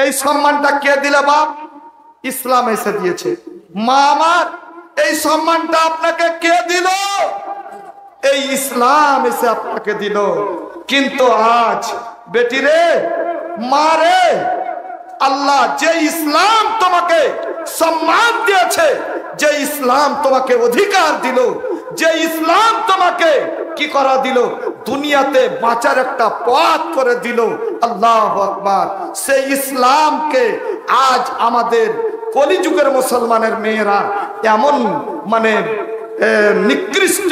এই সম্মানটা কে দিলে বাপ? ইসলাম এসে দিয়েছে। মা আমার, এই সম্মানটা আপনাকে কে দিল? এই ইসলাম এসে আপনাকে দিল। কিন্তু আজ বেটি রে, মা রে, আল্লাহ যে ইসলাম তোমাকে সম্মান দিয়েছে, যে ইসলাম তোমাকে অধিকার দিল, যে ইসলাম তোমাকে কি করা দিল, দুনিয়াতে বাঁচার একটা পথ করে দিল, আল্লাহু আকবার, সেই ইসলামকে আজ আমাদের কলিযুগের মুসলমানের মেয়েরা এমন মানে নিকৃষ্ট,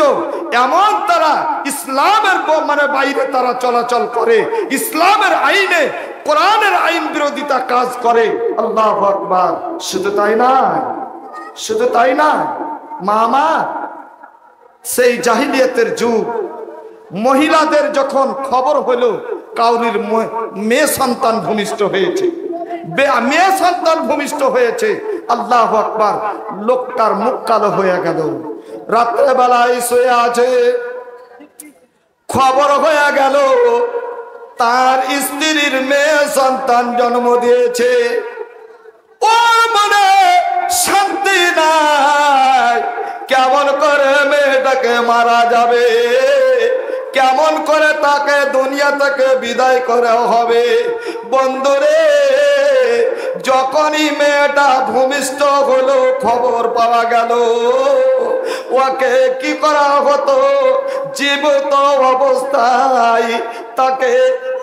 এমন তারা ইসলামের মানে বাইরে তারা চলাচল করে, ইসলামের আইনে, কোরআনের আইন বিরোধিতা কাজ করে। আল্লাহু আকবার। শুধু তাই না, শুধু তাই না মামা, সেই জাহিলিয়াতের যুগ, মহিলাদের যখন খবর হলো কাউরির মেয়ে সন্তান ভূমিষ্ঠ হয়েছে, মেয়ে সন্তান ভূমিষ্ঠ হয়েছে, আল্লাহু আকবার, লোকটার মুখ কালো হয়ে গেল। রাত্রে বেলায় শুয়ে আছে, খবর হয়ে গেল তার স্ত্রীর মেয়ে সন্তান জন্ম দিয়েছে। ও মনে শান্তি নাই, কেমন করে মেয়েটাকে মারা যাবে, কেমন করে তাকে দুনিয়া থেকে বিদায় করা হবে। বন্ধুরে, যখনই মেয়েটা ভূমিষ্ঠ হলো, খবর পাওয়া গেল, ওকে কি করা হতো, জীবিত অবস্থায় তাকে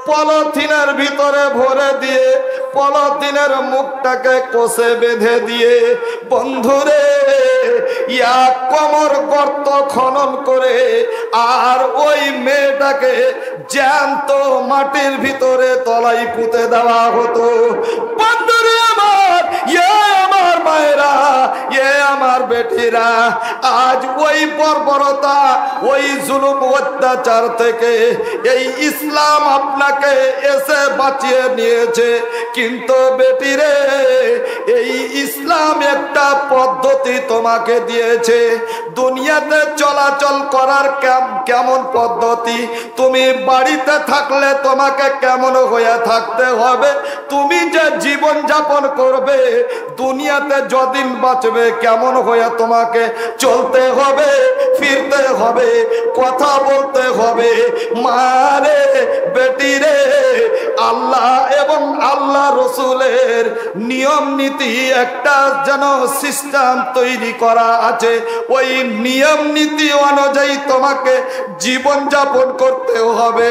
পলিথিনের ভিতরে ভরে দিয়ে পলিথিনের মুখটাকে কষে বেঁধে দিয়ে, বন্ধুরে, এক কোমর গর্ত খনন করে আর ওই মেয়েটাকে জ্যান্ত মাটির ভিতরে তলায় পুঁতে দেওয়া হতো। বন্ধুরে আমার, আমার মায়েরা, আমার বেটিরা, আজ ওই বর্বরতা, ওই জুলুম অত্যাচার থেকে এই ইসলাম আপনাকে এসে বাঁচিয়ে নিয়েছে। কিন্তু বেটিরে, এই ইসলাম একটা পদ্ধতি তোমাকে দিয়েছে দুনিয়াতে চলাচল করার। কেমন পদ্ধতি? তুমি বাড়িতে থাকলে তোমাকে কেমন হয়ে থাকতে হবে, তুমি যে জীবন যাপন করবে, দুনিয়াতে যদিন বাঁচবে কেমন হয়ে তোমাকে চলতে হবে, ফিরতে হবে, কথা বলতে হবে। মারে বেটিরে, আল্লাহ এবং আল্লাহ রসুলের নিয়ম নীতি একটা যেন সিস্টেম তৈরি করা আছে, ওই নিয়ম নীতি অনুযায়ী তোমাকে জীবন যাপন করতে হবে।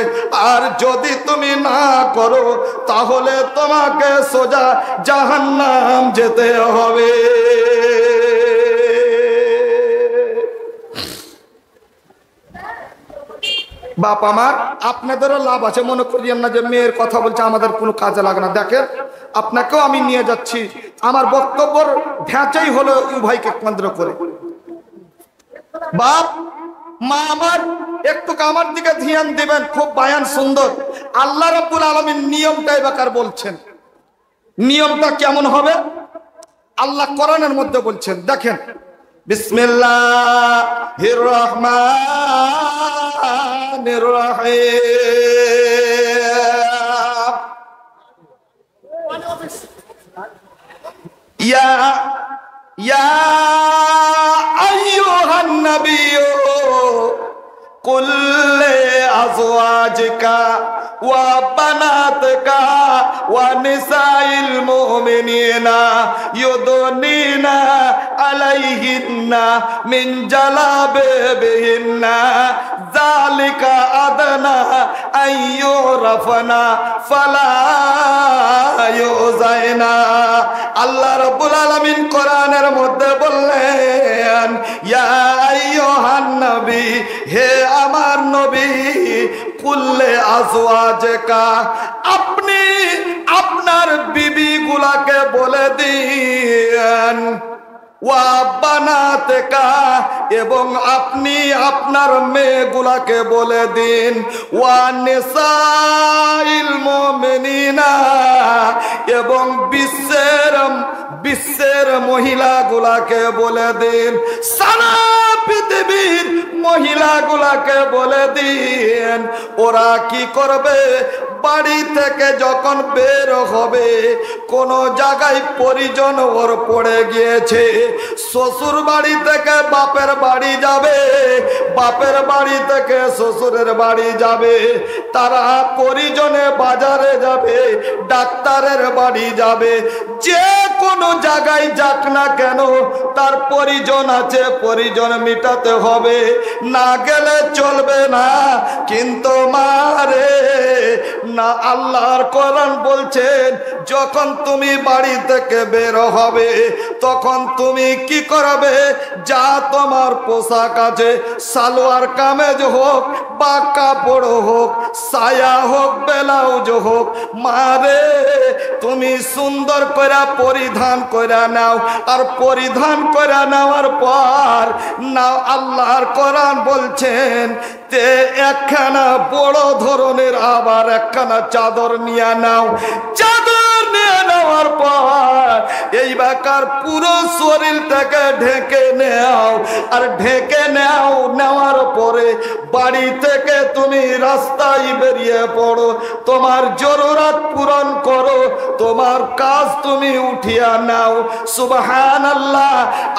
আর যদি তুমি না করো তাহলে তোমাকে সোজা জাহান্নাম যেতে হবে। বাপ আমার, আপনাদেরও লাভ আছে, মনে করিয়েন না যে মেয়ের কথা বলছে আমাদের কোনো কাজে লাগে না। দেখেন, আপনাকেও আমি নিয়ে যাচ্ছি, আমার বক্তব্যের ঢাঁচাই হলো উভয়কে কেন্দ্র করে। বাপ মা আমার, একটু আমার দিকে ধ্যান দিবেন, খুব বায়ান সুন্দর। আল্লাহ রাব্বুল আলামিন নিয়মটাই বেকার বলছেন। নিয়মটা কেমন হবে আল্লাহ কোরআনের মধ্যে বলছেন, দেখেন, বিসমিল্লাহির রহমানির রহিম। ইয়া আইয়ুহান নাবিয়্যু কুল লিআজওয়াজিকা ওয়া বানাতিকা ওয়া নিসাইল মুমিনিনা ইউদনিনা আলাইহিন্না মিন জালাবিবিহিন্না যালিকা আদনা আইয়ুরাফনা ফালা ইউযাইনা। আল্লাহ রাব্বুল আলামিন কোরআনের মধ্যে বললেন, ইয়া আইয়ুহান নবী, হে আমার নবী, কুল্লে আজওয়াজকা, আপনি আপনার বিবি গুলাকে বলে দিন, ওয়া বানাতেকা, এবং আপনি আপনার মেয়েগুলাকে বলে দিন, ওয়া নিসাইল মুমিনিনা, এবং বিশ্বের বিশ্বের মহিলাগুলাকে বলে দিন, সারা পৃথিবীর মহিলাগুলাকে বলে দিন, ওরা কি করবে? বাড়ি থেকে যখন বের হবে, কোন জায়গায় পরিজন ওর পড়ে গিয়েছে, শ্বশুর বাড়ি থেকে বাপের বাড়ি যাবে, বাপের বাড়ি থেকে শ্বশুরের বাড়ি যাবে, তারা পরিজনে বাজারে যাবে, ডাক্তারের বাড়ি যাবে, যে কোনো জায়গায় যাক না কেন তার পরিজন আছে, পরিজন মিটাতে হবে, না গেলে চলবে না। কিন্তু মারে না, আল্লাহর কোরআন বলছেন যখন তুমি বাড়ি থেকে বের হবে তখন তুমি কি করবে? যা তোমার পোশাক আছে, সালোয়ার কামিজ হোক বা কাপড় হোক, সায়া হোক, ব্লাউজ হোক, মারে তুমি সুন্দর করে পরিধান করে নাও। আর পরিধান করে নেওয়ার পর না, আল্লাহর কোরআন বলছেন তে একখানা বড় ধরনের আবার একখানা চাদর নিয়ে নাও। চাদর নিয়ে নেওয়ার পর এই বেকার পুরো শরীরটাকে ঢেকে নাও। আর ঢেকে নাও, নেওয়ার পরে বাড়ি থেকে তুমি রাস্তায় বেরিয়ে পড়ো, তোমার জরুরত পূরণ করো, তোমার কাজ তুমি উঠিয়া নাও। সুবহানাল্লাহ।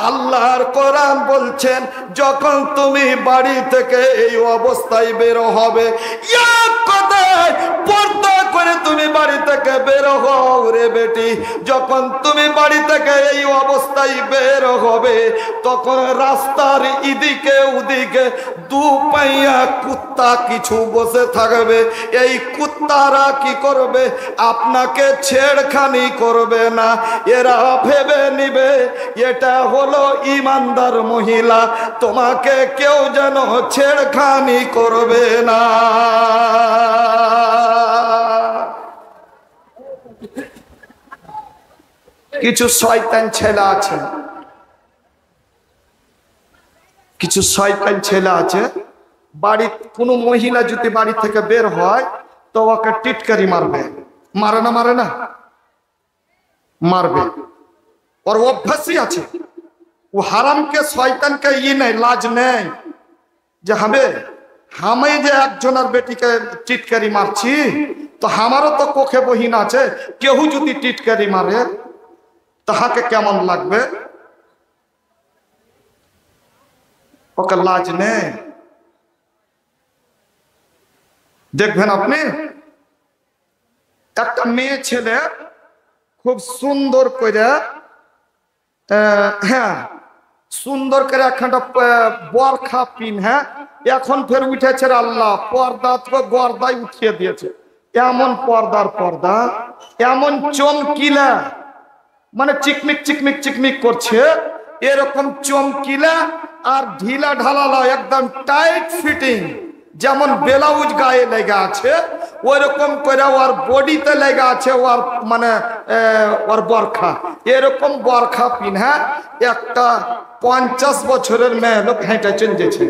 আল্লাহর কোরআন বলছেন যখন তুমি বাড়ি থেকে এই অবস্থায় বের হবে, এক কথায় পর্দা করে তুমি বাড়ি থেকে বের হও রে বেটি। যখন তুমি বাড়ি থেকে এই অবস্থায় বের হবে তখন রাস্তার এদিকে ওদিকে দু পাইয়া কুত্তা কিছু বসে থাকবে। এই কুত্তারা কি করবে? আপনাকে ছেড়খানি করবে না। এরা ভেবে নিবে এটা হলো ইমানদার মহিলা, তোমাকে কেউ যেন ছেড়খানি করবে না। কিছু শয়তান ছেলে আছে, কিছু শয়তান ছেলে আছে, বাড়ি কোনো মহিলা যদি বাড়ি থেকে বের হয় তো ওকে টিটকারি মারবে। মারে না? মারে না? মারবে। ওর অভ্যাসই আছে। ও হারামকে শয়তানকে নেই, লাজ নেই যে আমি যে একজনের বেটিকে টিটকারি মারছি তো আমারও তো কোখে বহিন আছে, কেউ যদি টিটকারি মারে তাহাকে কেমন লাগবে? ওকে লাজ নেই। দেখবেন আপনি একটা মেয়ে ছেলে খুব সুন্দর করে সুন্দর করে একখানটা বরখা পিন, এখন ফের উঠেছে আল্লাহ পর্দা তো গর্দায় উঠিয়ে দিয়েছে। এমন পর্দার পর্দা, এমন চমকিলা, মানে চিকমিক চিকমিক চিকমিক করছে, এরকম চমকিলা আর ঢিলা ঢালালা একদম টাইট ফিটিং, যেমন ব্লাউজ গায়ে লেগে আছে ওইরকম করে ওর বডিতে লেগে আছে, ওর মানে ওর বরখা, এরকম বরখা পিনা একটা 50 বছরের মেয়ে লোক হেঁটে চলছে,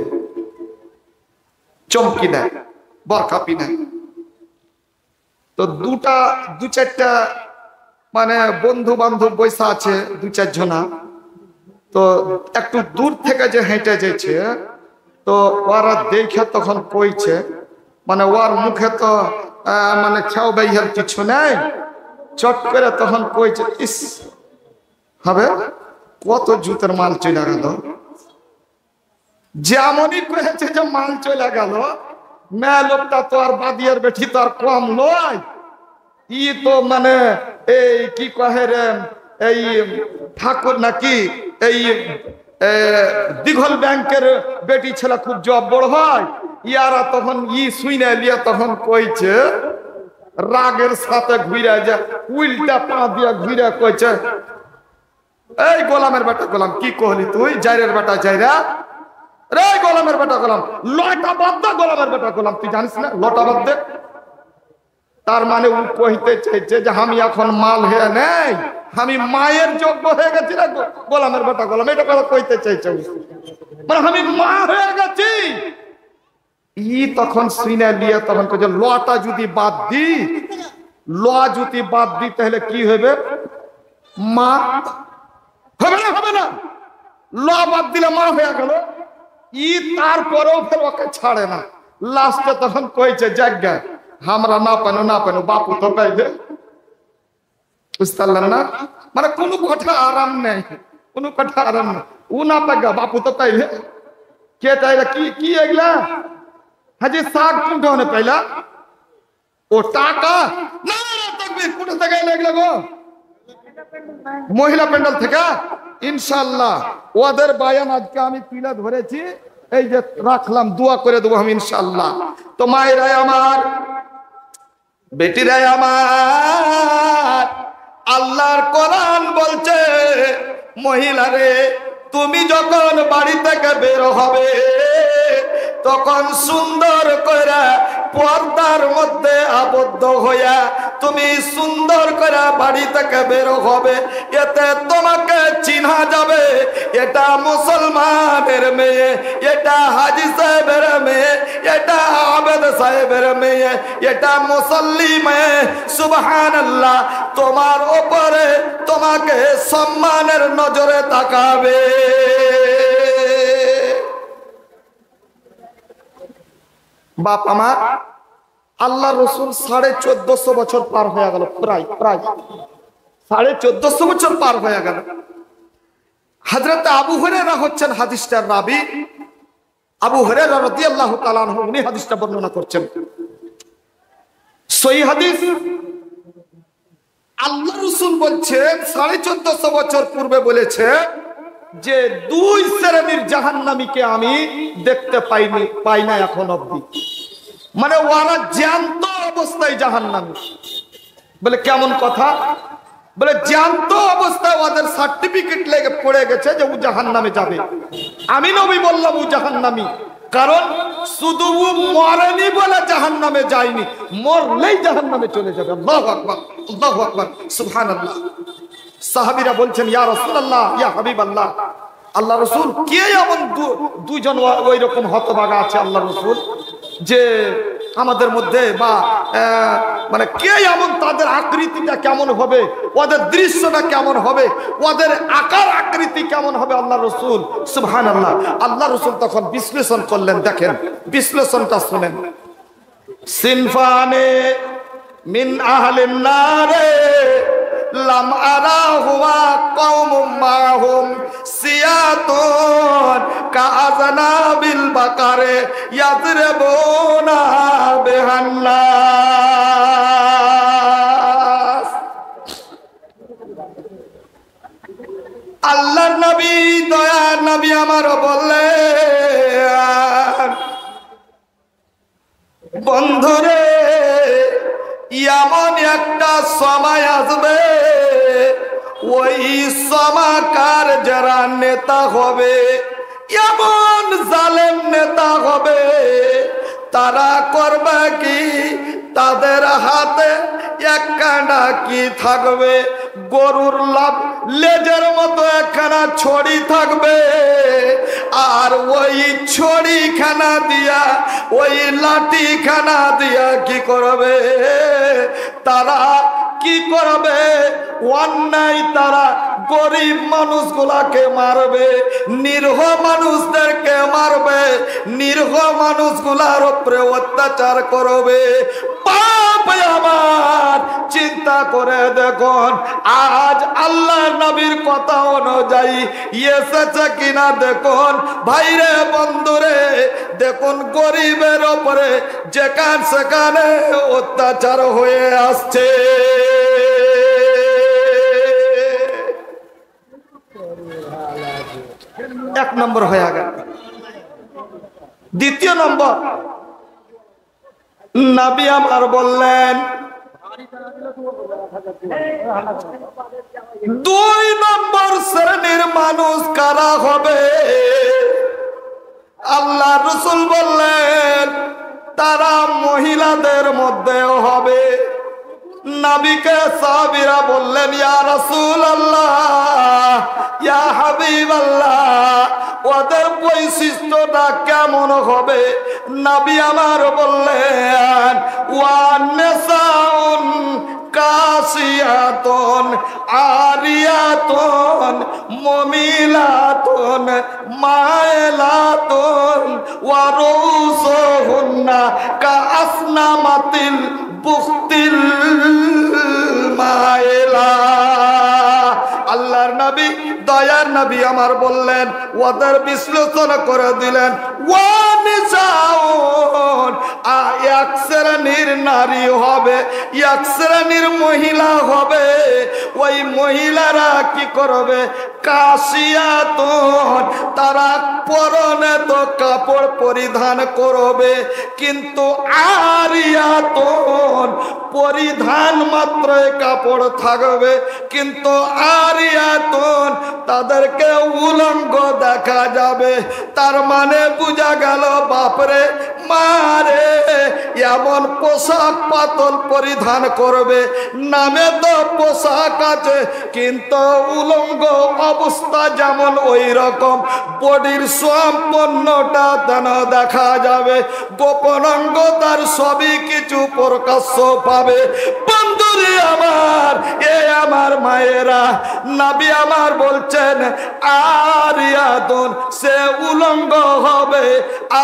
চমকি না বরখা পিনা। তো দু চারটা মানে বন্ধু বান্ধব বৈশা আছে, 2-4 জনা, তো একটু দূর থেকে যে হেঁটে যেছে তো ওরা দেখে তখন কইছে, মানে ওর মুখে তো মানে ছাও বাইহার কিছু নেই, চট করে তখন কইছে ইস হবে কত জুতের মাল চলে গেল। যেমনই কয়েছে যে মাল চলে গেল, মেয়ে লোকটা তো আর বাদিয়ার বেঠি তো আর কম লয়, ই তো মানে এই কি কহে রে, এই ঠাকুর নাকি এই দিঘল ব্যাংকের বেটি ছেলে খুব জব বড় হয়, ইয়ারা তখন শুনে লিয়া তখন কইছে রাগের সাথে ঘুরে যা উল্টা পা দিয়া ঘুরে কইছে, এই গোলামের বেটা গোলাম, কি কহলি তুই? জাইরের বেটা জাইরা, রে গোলামের বেটা গোলাম, লটা বাদ দে গোলামের বেটা গোলাম, তুই জানিস না লটা বাদ দে। তার মানে ও কইতে চাইছে যে আমি এখন মাল হয়ে নেই, আমি মায়ের যোগ্য হয়ে গেছি না গোলামের বেটা গোলাম, এটা কথা কইতে চাইছে, মানে আমি মা হয়ে গেছি। তখন শুনে নিয়ে তখন কইছে লটা যদি বাদ দি, ল যদি বাদ দি তাহলে কি হবে? মা। হবে না, হবে না। ল বাদ দিলে মা হয়ে গেল। তারপরেও ফের ওকে ছাড়ে না। লাস্টে তখন কইছে জায়গা আমরা না পানো না পানো, বাপু তো পাইবে। বুঝতে পারলেন না? মানে কোনো কথা আরাম নেই, কোনো কথা আরাম নেই। ও না পাগা, বাপু তো পাইবে। কে চাইলা কি কি এগুলা? হাজি শাক কোনটা হনে পাইলা? ও টাকা না, তাকবীর। কোথা থেকে এগুলা গো? মহিলা প্যান্ডেল থেকে। ইনশাআল্লাহ ওদের বায়ান আজকে আমি তুলে ধরেছি, এই যে রাখলাম, দোয়া করে দেবো আমি ইনশাআল্লাহ। তো মায়েরাই আমার, বেটিরাই আমার, আল্লাহর কোরআন বলছে মহিলারে তুমি যখন বাড়ি থেকে বের হবে তখন সুন্দর করে পর্দার মধ্যে আবদ্ধ হইয়া তুমি সুন্দর করে বাড়ি থেকে বের হবে। এতে তোমাকে চিনা যাবে এটা মুসলমানের মেয়ে, এটা হাজি সাহেবের মেয়ে, এটা আবেদ সাহেবের মেয়ে, এটা মুসল্লি মেয়ে। সুবহানাল্লাহ। তোমার উপরে তোমাকে সম্মানের নজরে তাকাবে। বাপ আমার, আল্লাহ রসুল 1450 বছর পার হয়ে গেল, প্রায় 1450 বছর পার হয়ে গেল। হযরত আবু হুরায়রা হচ্ছেন হাদিসটার রাবী। আবু হুরায়রা রাদিয়াল্লাহু তাআলা আনহু উনি হাদিসটা বর্ণনা করছেন। সহিহ হাদিস। আল্লাহ রসুল বলছেন 1450 বছর পূর্বে বলেছে যে দুই শ্রেণীর জাহান্নামীকে আমি দেখতে পাই না এখন অবধি। মানে ওরা জ্যান্ত অবস্থায় জাহান্নামী। বলে কেমন কথা? বলে জ্যান্ত অবস্থায় ওদের সার্টিফিকেট লেগে পড়ে গেছে যে ও জাহান্নামে যাবে। আমি নবী বললাম ও জাহান্নামী, কারণ শুধু ও মরেনি বলে জাহান্নামে যায়নি, মরলেই জাহান্নামে চলে যাবে। আল্লাহু আকবার, আল্লাহু আকবার, সুবহানাল্লাহ। সাহাবীরা বলছেন ইয়া রাসূলুল্লাহ, ইয়া হাবিবাল্লাহ, আল্লাহ রসুল কে এমন দুইজন ওই রকম হতভাগা আছে আল্লাহ রসুল যে আমাদের মধ্যে, বা মানে কে এমন, তাদের আকৃতিটা কেমন হবে, ওদের দৃশ্যটা কেমন হবে, ওদের আকার আকৃতি কেমন হবে আল্লাহ রসুল? সুবহানাল্লাহ। আল্লাহ রসুল তখন বিশ্লেষণ করলেন। দেখেন বিশ্লেষণটা শুনেন। সিনফানে মিন আহলিন নারে লাম আরাহুমা কওমুম মাহুম সিয়াতুন কাআযানাবিল বাকারে ইয়াযরিবুনা বিহান্নাস। আল্লাহর নবী, দয়ার নবী আমার বললেন, বন্ধুরে এমন একটা সময় আসবে, ওই সমাকার যারা নেতা হবে, এমন জালেম নেতা হবে, তারা করবে কি, তাদের হাতে একখানা কি থাকবে, গরুর লাভ লেজের মতো একখানা ছড়ি থাকবে। আর ওই ছড়ি খানা দিয়া, ওই লাঠি খানা দিয়া কি করবে তারা? কি করবে? অন্যায় তারা গরিব মানুষগুলাকে মারবে, নিরীহ মানুষদেরকে মারবে, নিরীহ মানুষগুলার উপরে অত্যাচার করবে। বাপ আমার, চিন্তা করে দেখুন আজ আল্লাহ নবীর কথা অনুযায়ী এসেছে কিনা দেখুন। ভাইরে বন্ধুরে, দেখুন গরিবের উপরে যেখান সেখানে অত্যাচার হয়ে আসছে। এক নম্বর হয়ে গেল। দ্বিতীয় নম্বর, নবী আমার বললেন দুই নম্বর শ্রেণীর মানুষ কারা হবে? আল্লাহ রাসূল বললেন তারা মহিলাদের মধ্যেও হবে। নবীকে সাহাবীরা বললেন ইয়া রাসূলুল্লাহ, ইয়া হাবিবাল্লাহ, ওদের বৈশিষ্ট্যটা কেমন হবে? নবী আমার বললেন ওয়া নিসাউন কাসিয়াতুন আরিয়াতুন মুমিলাতুন মাইলাতুন ওয়া রুসুহুন্না কাসনামাতিল বুখতিল মাইলা। আল্লাহর নবী দয়ার নবী আমার বললেন, ওদের বিশ্লেষণ করে দিলেন, এক শ্রেণীর নারী হবে, এক শ্রেণীর মহিলা হবে। ওই মহিলারা কি করবে? কাসিয়াতুন, তারা পরনে তো কাপড় পরিধান করবে, কিন্তু আরিয়াতুন, পরিধান মাত্র কাপড় থাকবে, কিন্তু আরিয়াতুন, তাদেরকে উলঙ্গ দেখা যাবে। তার মানে বুঝা গেল বাপরে মারে, এমন পোশাক পাতল পরিধান করবে, নামে তো পোশাক আছে কিন্তু উলঙ্গ অবস্থা যেমন ওই রকম, বডির সম্পূর্ণটা যেন দেখা যাবে, গোপন অঙ্গ তার সবই কিছু প্রকাশ্য পাবে। বন্ধুরে আমার, এ আমার মায়েরা, নবী আমার বলছেন আরিয়াতুন, সে উলঙ্গ হবে,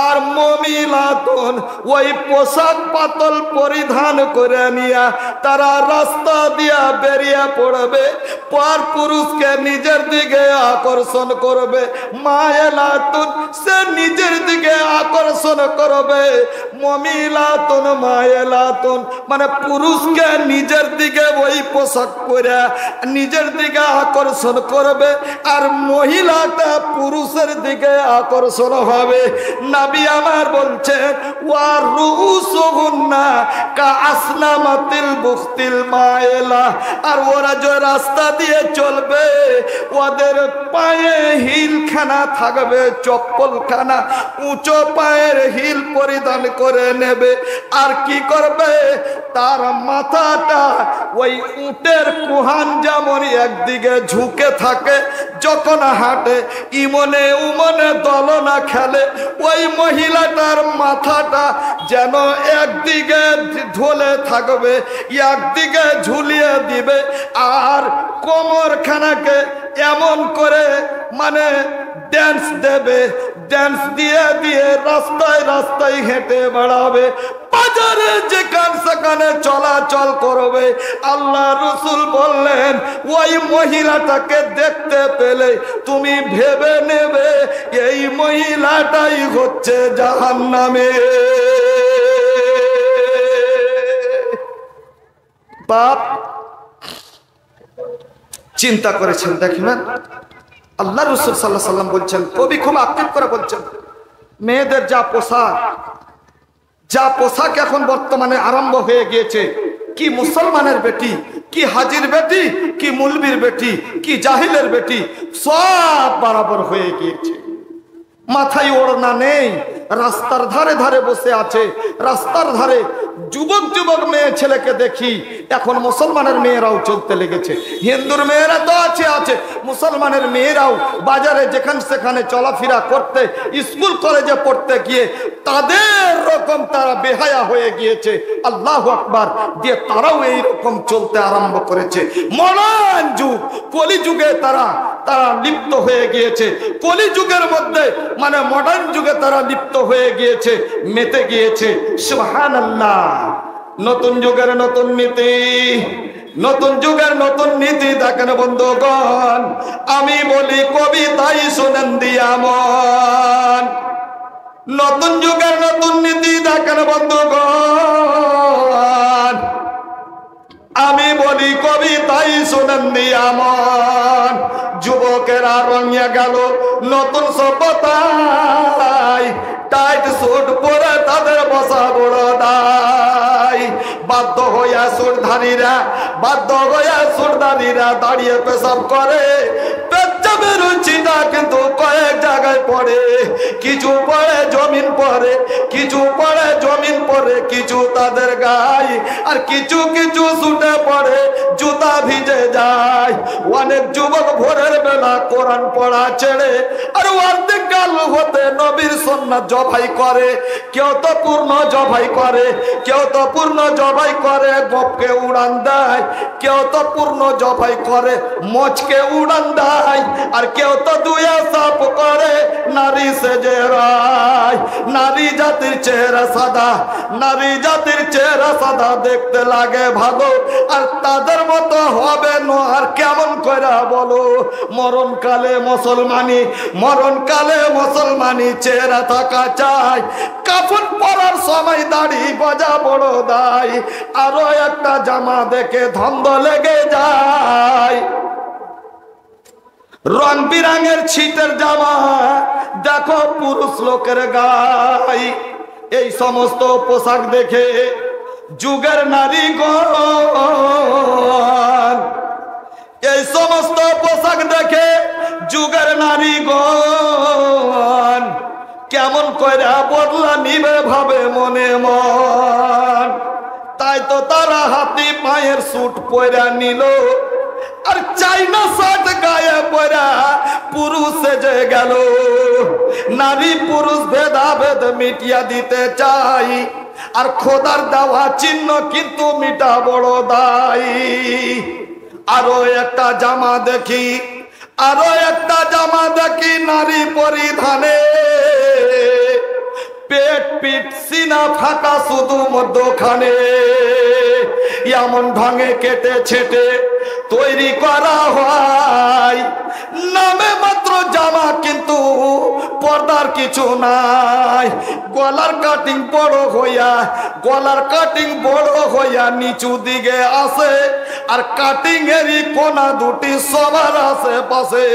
আর মুমিলাতুন, ওই পোশাক পাতল পরিধান করে নিয়ে তারা রাস্তা দিয়া বেরিয়ে পড়বে, পর পুরুষকে নিজের দিকে আকর্ষণ করবে। মায়েলাতুন, সে নিজের দিকে আকর্ষণ করবে। মুমিলাতুন মায়েলাতুন, মানে পুরুষকে নিজের দিকে ওই পোশাক পরে নিজের দিকে আকর্ষণ করবে, আর মহিলাটা পুরুষের দিকে আকর্ষণ হবে। নবী আমার বলছেন, ওয়া রুসুহুন্না কাসনামাতিল বুখতিল মাইলা, আর ওরা যে রাস্তা দিয়ে চলবে, ওদের পায়ে হিলখানা থাকবে, চপ্পলখানা, উঁচু পায়ের হিল পরিধান করে নেবে। আর কি করবে? তার মাথাটা ওই উটের কুহান যেমন একদিকে ঝুঁকে থাকে যখন হাঁটে, ইমনে উমনে দলনা খেলে, ওই মহিলাটার মাথাটা যেন একদিকে ঢলে থাকবে, একদিকে ঝুলিয়ে দিবে, আর কোমরখানাকে এমন করে মানে ড্যান্স দেবে, ড্যান্স দিয়ে দিয়ে রাস্তায় রাস্তায় হেঁটে বেড়াবে, বাজারে যেখান সেখানে চলাচল করবে। আল্লাহ রসুল বললেন, ওই মহিলাটাকে দেখতে পেলে তুমি ভেবে নেবে এই মহিলাটাই হচ্ছে জাহান্নামে। বাপ চিন্তা করেছেন, দেখেন আল্লাহ রসুল সাল্লাল্লাহু আলাইহি সাল্লাম বলছেন, কবি খুব আক্ষেপ করে বলছেন, মেয়েদের যা পোশাক এখন বর্তমানে আরম্ভ হয়ে গিয়েছে, কি মুসলমানের বেটি, কি হাজির বেটি, কি মুলবির বেটি, কি জাহিলের বেটি, সব বরাবর হয়ে গিয়েছে। মাথায় ওড়না নেই, রাস্তার ধারে ধারে বসে আছে। রাস্তার ধারে যুবক যুবক মেয়ে ছেলেকে দেখি, এখন মুসলমানের মেয়েরাও চলতে লেগেছে। হিন্দুর মেয়েরা তো আছে, মুসলমানের মেয়েরাও বাজারে যেখানে সেখানে চলাফেরা করতে, স্কুল কলেজে পড়তে গিয়ে তাদের রকম তারা বেহায়া হয়ে গিয়েছে। আল্লাহু আকবার দিয়ে তারাও এইরকম চলতে আরম্ভ করেছে। মডার্ন যুগ, কলি যুগে তারা লিপ্ত হয়ে গিয়েছে। কলি যুগের মধ্যে মানে মডার্ন যুগে তারা লিপ্ত হয়ে গিয়েছে, মেতে গিয়েছে। সুবহানাল্লাহ। নতুন যুগের নতুন নীতি, নতুন যুগের নতুন নীতি দেখেন বন্ধুগণ। আমি বলি কবিতাই শোনেন দিয়া মন, নতুন যুগের নতুন নীতি দেখেন বন্ধুগণ। আমি বলি কবিতাই শোনেন দিয়া মন। যুবকেরা রঙিয়ে গেল নতুন সভ্যতায়, টাইট স্যুট পরে তাদের বসা বড় দায়। বাধ্য হইয়া সুরধারীরা দাঁড়িয়ে পেশাব করে। গজবের চিন্তা কিন্তু কয়েক জায়গায় পড়ে, কিছু পড়ে জমিন পড়ে, কিছু পড়ে জমিন পড়ে, কিছু তাদের গায়ে, আর কিছু কিছু ছুটে পড়ে জুতা ভিজে যায়। অনেক যুবক ভোরের বেলা কোরআন পড়া ছেড়ে আর অর্ধেক কাল হতে নবীর সুন্নাত জবাই করে। কেউ তো পূর্ণ জবাই করে, কেউ তো পূর্ণ জবাই করে গপকে উড়ান দেয়, কেউ তো পূর্ণ জবাই করে মোচকে উড়ান দেয়, আর কেউ তো দুয়া সাপ করে নারী সেজে রায়। নারী জাতির চেহারা সাদা, নারী জাতির চেহারা সাদা দেখতে লাগে ভালো, আর তাদের মতো হবে না আর কেমন করে বলো। মরণকালে মুসলমানি, মরণকালে মুসলমানি চেহারা থাকা চাই, কাফন পরার সময় দাড়ি গজা বড় দায়, আরো একটা জামা দেখে ধন্দ লেগে যায়। রং বিরঙের ছিটের জামা দেখো পুরুষ লোকের গায়ে, এই সমস্ত পোশাক দেখে যুগের নারীগণ, এই সমস্ত পোশাক দেখে যুগের নারীগণ কেমন করে বদলা নিবে ভাবে মনে মন। তাই তো তারা হাতি পায়ের স্যুট পরা নিল, আর চাইনা শার্ট গায়ে পরা পুরুষ সেজে গেল। নারী পুরুষ ভেদাভেদ মিটিয়া দিতে চাই, আর খোদার দেওয়া চিহ্ন কিন্তু মিটা বড় দায়ী। আরো একটা জামা দেখি, আরো একটা জামা দেখি নারী পরিধানে, পেট পিট সিনা ফাঁকা শুধু মধ্যখানে, এমন ঢঙে কেটে ছেটে তৈরি করা হয়, নামে মাত্র জামা কিন্তু পর্দার কিছু নাই। গলার কাটিং বড় হইয়া, গলার কাটিং বড় হইয়া নিচু দিকে আসে, আর কাটিং এরই কোনা দুটি সবার আশেপাশে।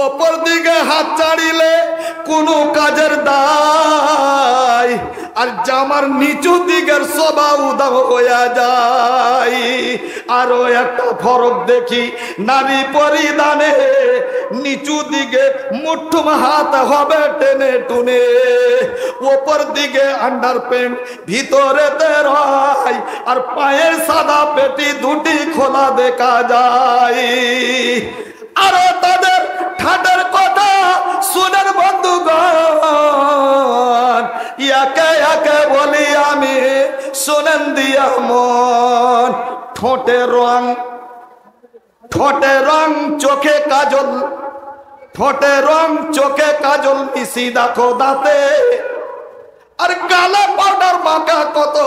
ওপর দিকে হাত চাড়িলে কোনো কাজের দায়, আর জামার নিচু দিকের সবা উদাও হইয়া যায়। আরো একটা ফরক দেখি নারী পরিধানে, নিচু দিকে মুঠুম হাত হবে টেনে টুনে, ওপর দিকে আন্ডার প্যান্ট ভিতরে রয়, আর পায়ের সাদা পেটি দুটি খোলা দেখা যায়। আরো তাদের ঠাটের কথা শুনের বন্ধুগণ, একে একে বলি আমি শোনেন দিয়া মন। ঠোঁটে রং, ঠোঁটে রং চোখে কাজল, ঠোঁটে রং চোখে কাজল মিশি দেখো দাঁতে, আর গালে পাউডার মাখা কত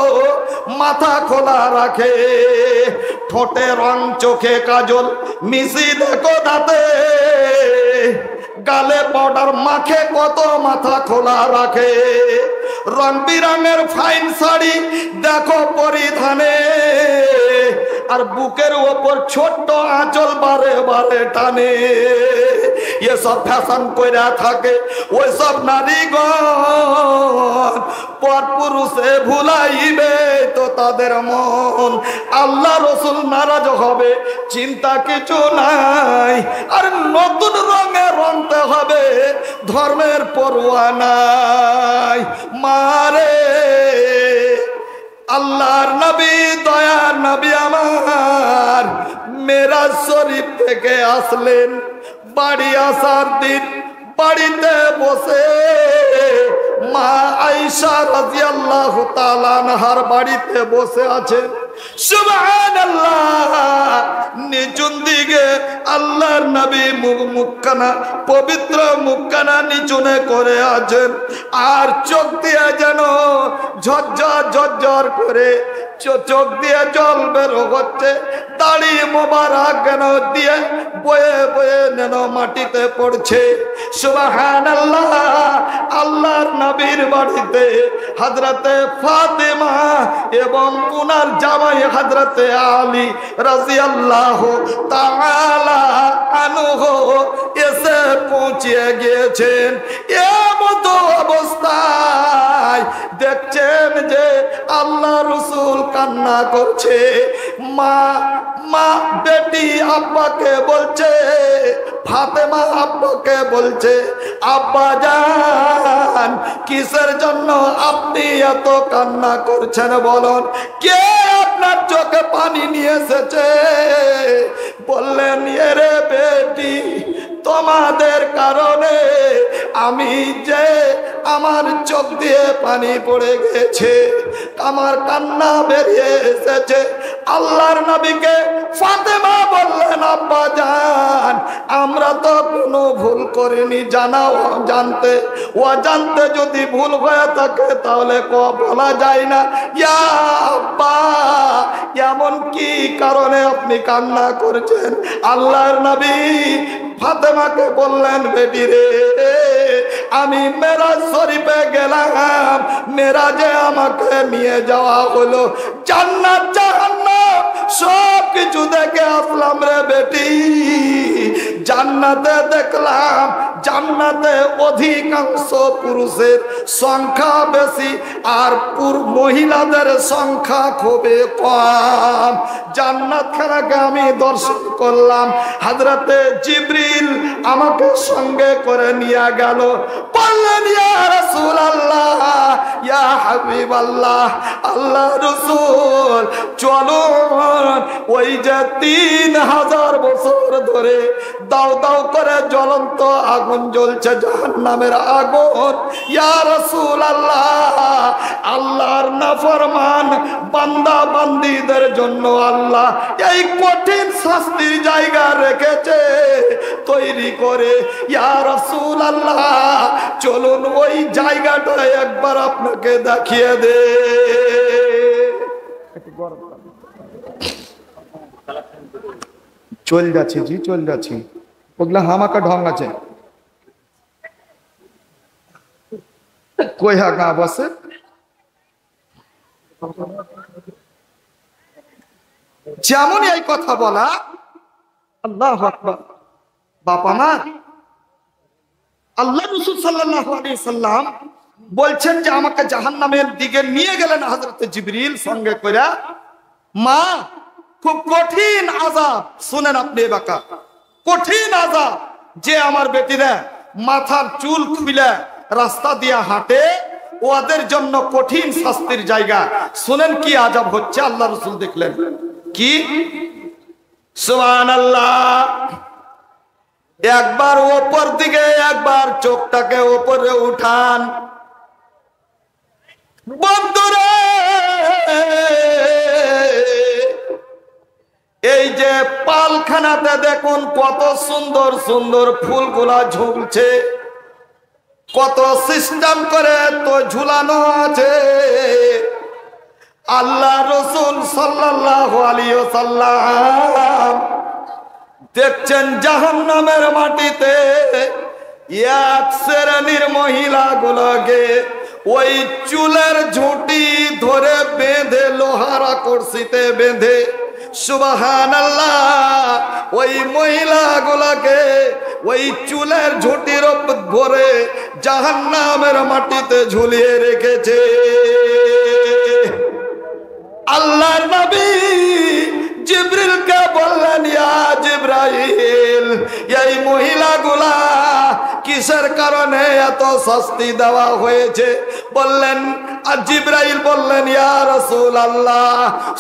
মাথা খোলা রাখে। ঠোঁটে রং চোখে কাজল মিশি দেখো দাঁতে, গালে পাউডার মাখে কত মাথা খোলা রাখে। রং বিরঙের ফাইন শাড়ি দেখো পরিধানে, আর বুকের ওপর ছোট্ট আঁচল বারে বারে টানে। এসব ফ্যাশন কইরা থাকে ওই সব নারীগণ, পর পুরুষে ভুলাইবে তো তাদের মন। আল্লাহ রসুল নারাজ হবে চিন্তা কিছু নাই, আর নতুন রঙে রঙতে হবে ধর্মের পরোয়া নাই। মারে আল্লাহর নবী, দয়ার নবী আমার মেরাজ শরীফ থেকে আসলেন। বাড়ি আসার দিন বাড়িতে বসে মা আয়েশা রাদিয়াল্লাহু তাআলা আনহার বাড়িতে বসে আছেন। সুবহানাল্লাহ, নিচুন দিকে আল্লাহর নবী মুখখানা, পবিত্র মুখখানা নিচুনে করে আছেন, আর চোখ দিয়ে যেন ঝরঝর ঝরঝর করে চোখ দিয়ে জল বের হচ্ছে। দাড়ি মোবারক যেন দিয়ে বয়ে বয়ে যেন মাটিতে পড়ছে। সুবহানাল্লাহ, আল্লাহর নবীর বাড়িতে হযরতে ফাতেমা এবং উনার জামাই হযরতে আলী রাদিয়াল্লাহু তাআলা আনহু এসে পৌঁছে গিয়েছেন। এমত অবস্থায় দেখছেন যে আল্লাহ রসুল কান্না করছে। মা মা বেটি আব্বাকে বলছে, ফাতেমা আব্বাকে বলছে, আব্বা জান কিসের জন্য আপনি এত কান্না করছেন বলুন, কে আপনার চোখে পানি নিয়ে এসেছে? বললেন এরে বেটি, তোমাদের কারণে আমি যে আমার চোখ দিয়ে পানি পড়ে গেছে, আমার কান্না বেরিয়ে এসেছে। আল্লাহর নবীকে ফাতেমা বললেন, আব্বা জান আমরা তো কোনো ভুল করিনি, জানাও জানতে অজান্তে যদি ভুল হয়ে থাকে তাহলে বলা যায় না। ইয়া আব্বা, এমন কি কারণে আপনি কান্না করছেন? আল্লাহর নবী ফাতেমাকে বললেন, বেটি রে, আমি মেরাজ শরীফে গেলাম, মেরাজে আমাকে নিয়ে যাওয়া হলো, জান্নাত জাহান্নাম সব কিছু দেখে আসলাম রে বেটি। জান্নাতে দেখলাম জান্নাতে অধিকাংশ পুরুষের সংখ্যা বেশি আর মহিলাদের সংখ্যা খুবই কম। জান্নাত খানাকে আমি দর্শন করলাম, হযরতে জিবরিল আমাকে সঙ্গে করে নিয়ে গেল। বললেন ইয়া রাসূলুল্লাহ, ইয়া হাবিবাল্লাহ, আল্লাহ রাসূল চলুন, ওই যে 3000 বছর ধরে দাও দাও করে জ্বলন্ত আগুন জ্বলছে, জাহান্নামের আগুন। ইয়া রাসূলুল্লাহ, আল্লাহর নাফরমান বান্দা বান্দীদের জন্য আল্লাহ এই কঠিন শাস্তির জায়গা রেখেছে তৈরি করে। ইয়া রাসূলুল্লাহ, চলুন ওই জায়গাটা একবার আপনাকে দেখিয়ে দে। চল যাচ্ছি জি, চল যাচ্ছি, ওগুলা হামাকা ঢং আছে। কই হাগা বসে যেমন এই কথা বলা। আল্লাহু আকবার। বাবা মা, আল্লাহ রাসূল সাল্লাল্লাহু আলাইহি সাল্লাম বলছেন যে আমাকে জাহান্নামের দিকে নিয়ে গেলেন হযরতে জিবরিল সঙ্গে কইরা। মা, খুব কঠিন আযাব, শুনেন আপনি বাকা, কঠিন আযাব যে আমার বেটিরা মাথার চুল খুলে রাস্তা দিয়ে হাঁটে, ওদের জন্য কঠিন শাস্তির জায়গা। শুনেন কি আযাব হচ্ছে। আল্লাহ রাসূল দেখলেন কি, সুবহানাল্লাহ, একবার ওপর দিকে একবার চোখটাকে ওপরে উঠান। বন্ধুরা, এই যে পালখানাতে দেখুন কত সুন্দর সুন্দর ফুলগুলা ঝুলছে, কত সিস্টেম করে তো ঝুলানো আছে। আল্লাহ রাসূল সাল্লাল্লাহু আলাইহি ওয়াসাল্লাম দেখছেন জাহান্নামের মাটিতে এক শ্রেণীর মহিলাগুলোকে ওই চুলের ঝুঁটি ধরে বেঁধে, লোহার কড়শিতে বেঁধে, সুবহানাল্লাহ, ওই মহিলাগুলোকে ওই চুলের ঝুঁটির ভরে জাহান্নামের মাটিতে ঝুলিয়ে রেখেছে। আল্লাহর নবী জিবরিলকে বললেন, ইয়া জিবরাইল, এই মহিলাগুলা কিসের কারণে এত শাস্তি দেওয়া হয়েছে? বললেন, আর জিবরাইল বললেন, ইয়া রাসূলুল্লাহ,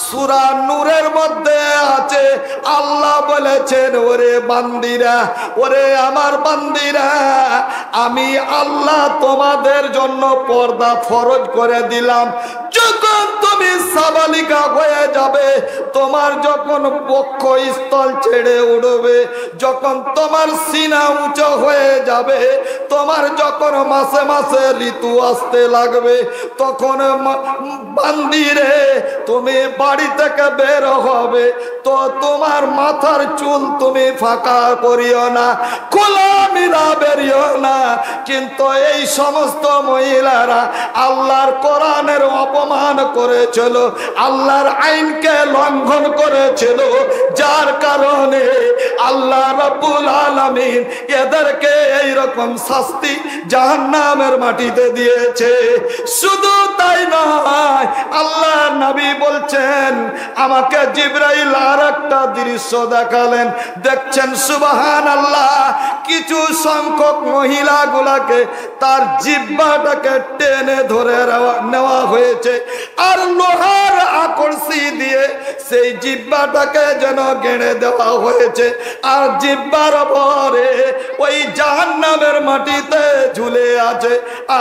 সূরা নূরের মধ্যে আছে, আল্লাহ বলেছেন, ওরে বান্দীরা, ওরে আমার বান্দীরা, আমি আল্লাহ তোমাদের জন্য পর্দা ফরজ করে দিলাম। যখন তুমি সাবালিকা হয়ে যাবে, তোমার যখন বক্ষ স্থল ছেড়ে উঠবে, যখন তোমার সিনা উঁচু হয়ে যাবে, তোমার যখন মাসে মাসে ঋতু আসতে লাগবে, তখন বান্দিরে তুমি বাড়ি থেকে বের হবে তো তোমার মাথার চুল তুমি ফাঁকা করিও না, খোলা মিলা বেরিও না। কিন্তু এই সমস্ত মহিলারা আল্লাহর কোরআনের অপমান অপমান করেছিল, আল্লাহর আইনকে লঙ্ঘন করেছিল, যার কারণে আল্লাহ রাব্বুল আলামিন এদেরকে এইরকম শাস্তি জাহান্নামের মাটিতে দিয়েছে। শুধু তাই নয়, আল্লাহ নবী বলছেন, আমাকে জিবরাইল আরেকটা দৃশ্য দেখালেন। দেখছেন সুবহানাল্লাহ, কিছু সংখ্যক মহিলাগুলাকে তার জিহ্বাটাকে টেনে ধরে নেওয়া হয়েছে, আর লোহার আকর্ষি দিয়ে সেই জিহ্বাটাকে যেন গেড়ে দেওয়া হয়েছে, আর জিহ্বার পরে ওই জাহান্নামের মাটিতে ঝুলে আছে।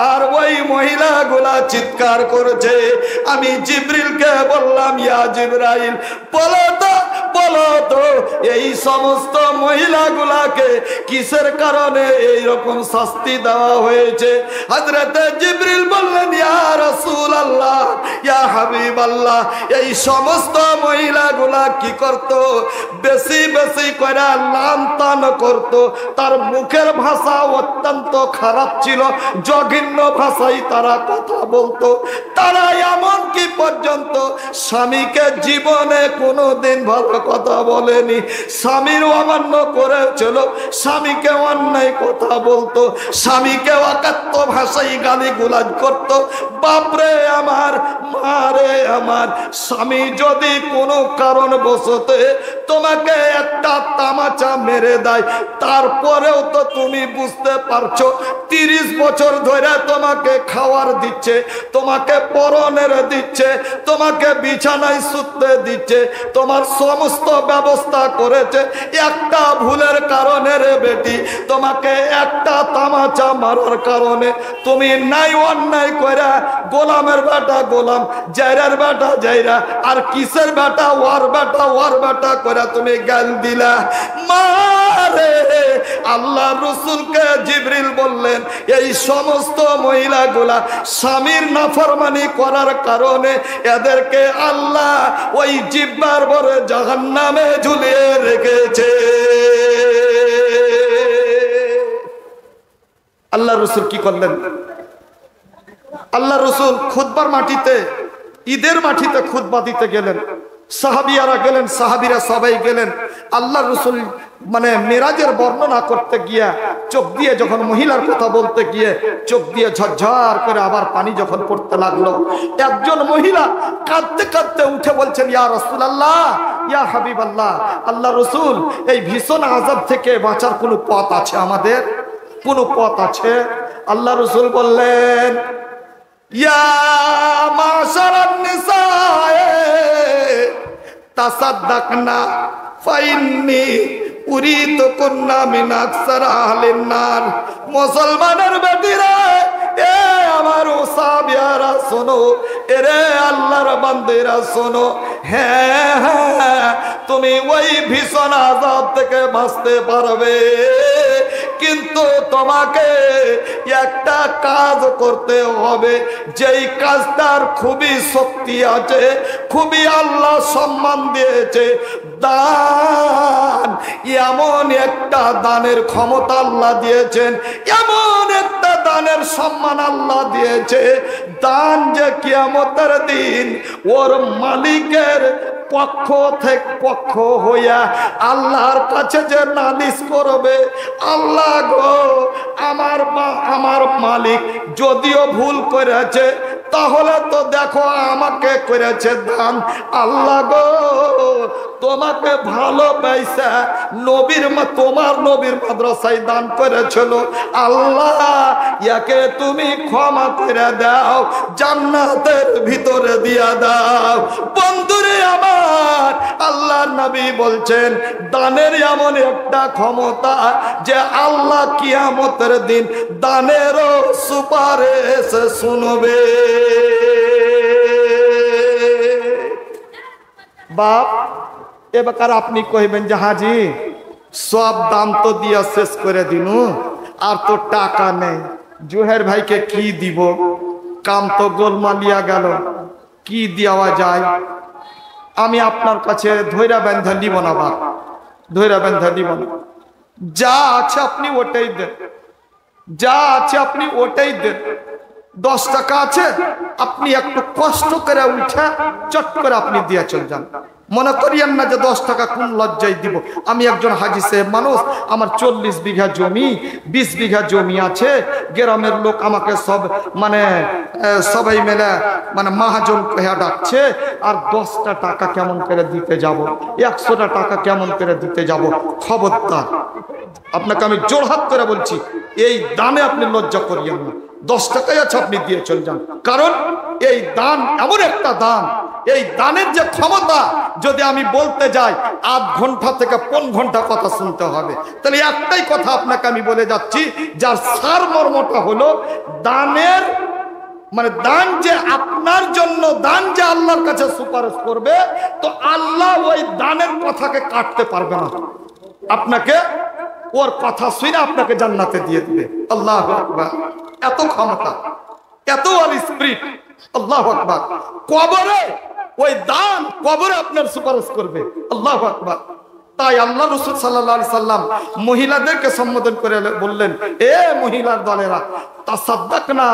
আর ওই মহিলাগুলা চিৎকার করছে। আমি জিবরিলকে বললাম, ইয়া জিবরাইল, বলো তো এই সমস্ত মহিলাগুলাকে কিসের কারণে এইরকম শাস্তি দেওয়া হয়েছে? হযরতে জিবরিল বললেন, ইয়া রাসূলুল্লাহ, ইয়া হাবিবাল্লাহ, এই সমস্ত মহিলাগুলা কি করত? বেশি বেশি করে লান-তান করত। তার মুখের ভাষা অত্যন্ত খারাপ ছিল, জঘন্য ভাষায় তারা কথা বলতো। তারা এমনকি পর্যন্ত স্বামীকে জীবনে কোনোদিন ভালো কথা বলেনি, স্বামীর অমান্য করেছিল, স্বামীকে অন্যায় কথা বলতো, স্বামীকে অকাত্য ভাষায় গালিগালাজ করত। বাপরে আমার, মারে আমার, স্বামী যদি কোনো কারণ বশতে তোমাকে একটা তামাচা মেরে দেয়, তারপরেও তো তুমি বুঝতে পারছো 30 বছর ধরে তোমাকে খাওয়ার দিচ্ছে, তোমাকে পরনের দিচ্ছে, তোমাকে বিছানায় শুতে দিচ্ছে, তোমার সমস্ত ব্যবস্থা করেছে। একটা ভুলের কারণে রে বেটি, তোমাকে একটা তামাচা মারার কারণে তুমি নাই অন্যায় করে গোলামের বেটা গোলাম, জায়রার বেটা জায়রা, আর কিসের বেটা ওয়ার বেটা ওয়ার বেটা করে তুমি গাল দিলা। মারে আল্লাহ রাসূলকে জিবরিল বললেন, এই সমস্ত মহিলাগুলা স্বামীর নাফরমানি করার কারণে এদেরকে আল্লাহ ওই জিহ্বার ভরে জাহান্নামে ঝুলিয়ে রেখেছে। আল্লাহ রাসূল কি করলেন? আল্লাহ রাসূল খুতবার মাটিতে, ঈদের মাটিতে খুতবা দিতে গেলেন। সাহাবিয়ারা গেলেন, সাহাবিরা সবাই গেলেন। আল্লাহ রাসূল মানে মেরাজের বর্ণনা করতে গিয়া চোখ দিয়ে যখন মহিলার কথা বলতে গিয়ে চোখ দিয়ে ঝরঝর করে আবার পানি যখন পড়তে লাগলো, একজন মহিলা কাঁদতে কাঁদতে উঠে বলছেন, ইয়া রাসূলুল্লাহ, ইয়া হাবিবাল্লাহ, আল্লাহ রাসূল, এই ভীষণ আযাব থেকে বাঁচার কোনো পথ আছে? আমাদের কোনো পথ আছে? আল্লাহ রাসূল বললেন, ইয়া মাশারান নিসায়ে তাসাদদাকনা ফাইন্নি উরিতুকুন্না মিন আকসার আহলিন নার। মুসলমানের বেটিরা, এ আমার সাহাবিয়ারা শোনো, এরে আল্লাহর বান্দারা শোনো, হ্যাঁ হ্যাঁ, তুমি ওই ভীষণ আযাব থেকে বাঁচতে পারবে, কিন্তু তোমাকে একটা কাজ করতে হবে, যেই কাজটার খুবই শক্তি আছে, খুবই আল্লাহ সম্মান দিয়েছে। দান, এমন একটা দানের ক্ষমতা আল্লাহ দিয়েছেন, এমন একটা দানের সম্মান আল্লাহ দিয়েছে, দান যে কিয়ামতের দিন ওর মালিকের পক্ষ থেকে পক্ষ হইয়া আল্লাহর কাছে যে নালিশ করবে, আল্লাহ গো, আমার মালিক যদিও ভুল করেছে, তাহলে তো দেখো আমাকে করেছে দান, আল্লাহ গো, তোমাকে ভালোবাসা নবীর তোমার নবীর মাদ্রাসায় দান করেছিল, আল্লাহ ইয়াকে তুমি ক্ষমা করে দাও, জান্নাতের ভিতরে দিয়া দাও। বন্ধুরে আমার, আল্লাহর নবী বলছেন, দানের এমন একটা ক্ষমতা যে আল্লাহ কিয়ামতের দিন দানেরও সুপারিশ শুনবে। বাপ, এবার আপনি কইবেন যে হাজি সব দাম তো দিয়া শেষ করে দিনু, আর তো টাকা নেই, জুহের ভাইকে কি দিব, কাম তো গোলমালিয়া গেল, কি দেওয়া যায়? আমি আপনার কাছে ধৈর্য বেঁধে নিব না বাপ, ধৈর্য বেঁধে নিব না, যা আছে আপনি ওটাই দেন, যা আছে আপনি ওটাই দেন। 10 টাকা আছে, আপনি একটু কষ্ট করে উঠে চট করে আপনি দিয়ে চল যান। মনে করিয়েন না যে 10 টাকা কোন লজ্জায় দিব। আমি একজন হাজি সাহেব মানুষ, আমার 40 বিঘা জমি 20 বিঘা জমি আছে। গ্রামের লোক আমাকে সব মানে সবাই মিলে মানে মহাজন কহে ডাকছে। আর 10টা টাকা কেমন করে দিতে যাব, 100টা টাকা কেমন করে দিতে যাব? খবরদার, আপনাকে আমি জোরহাত করে বলছি, এই দানে আপনি লজ্জা করিয়েন না। 10 টাকাই আছে, আপনি দিয়ে চলে যান। কারণ এই দান এমন একটা দান, এই দানের যে ক্ষমতা, যদি আমি বলতে যাই আধ ঘন্টা থেকে 5 ঘন্টা কথা শুনতে হবে। তাহলে একটাই কথা আপনাকে আমি বলে যাচ্ছি, যার সারমর্মটা হলো দানের মানে দান যে আপনার জন্য, দান যে আল্লাহর কাছে সুপারিশ করবে, তো আল্লাহ ওই দানের কথাকে কাটতে পারবে না। আপনাকে ওর কথা শুনে আপনাকে জান্নাতে দিয়ে দিবে। আল্লাহু আকবার, এত ক্ষমতা, এত আল স্পিরিট। আল্লাহু আকবার। কবরে ওই দান, কবরে আপনার সুপারিশ করবে। আল্লাহু আকবার। তাই আল্লাহ রাসূল সাল্লাল্লাহু আলাইহি সাল্লাম মহিলাদেরকে সম্বোধন করে বললেন, এ মহিলার দলেরা, তাসাদদাকনা,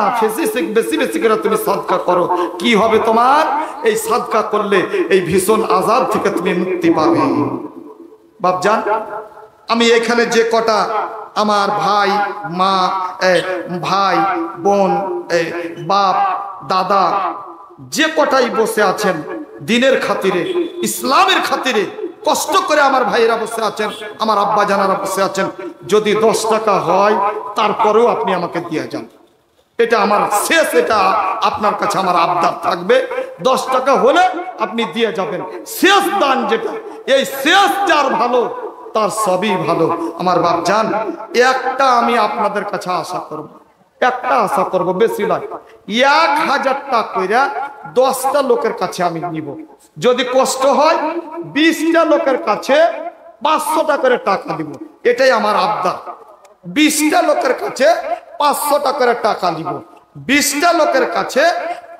বেশি বেশি করে তুমি সাদকা করো। কি হবে তোমার? এই সাদকা করলে এই ভীষণ আযাব থেকে তুমি মুক্তি পাবে। বাপজান, আমি এখানে যে কটা আমার ভাই, মা, ভাই, বোন, বাপ, দাদা, যে কটাই বসে আছেন দিনের খাতিরে, ইসলামের খাতিরে কষ্ট করে আমার ভাইয়েরা বসে আছেন, আমার আব্বা জানারা বসে আছেন, যদি 10 টাকা হয় তারপরেও আপনি আমাকে দিয়ে যান। এটা আমার শেষ, এটা আপনার কাছে আমার আবদার থাকবে। 10 টাকা হলে আপনি দিয়ে যাবেন। শেষ দান যেটা, এই শেষ যার ভালো তার সবই ভালো। আমার বাপ জান, একটা আমি আপনাদের কাছে আশা করব, একটা আশা করব, বেশি নয়। 1000 টাকা কইরা 10টা লোকের কাছে আমি নিব। যদি কষ্ট হয় 20টা লোকের কাছে 500 টাকা করে টাকা দিব। এটাই আমার আবদার। 20টা লোকের কাছে 500 টাকা করে টাকা দিব। 20টা লোকের কাছে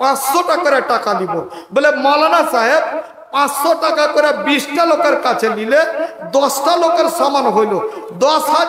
500 টাকা করে টাকা দিব। বলে মাওলানা সাহেব, 500 টাকা করে 20টা লোকের কাছে নিলে 10টা লোকের সমান হইল 10,000।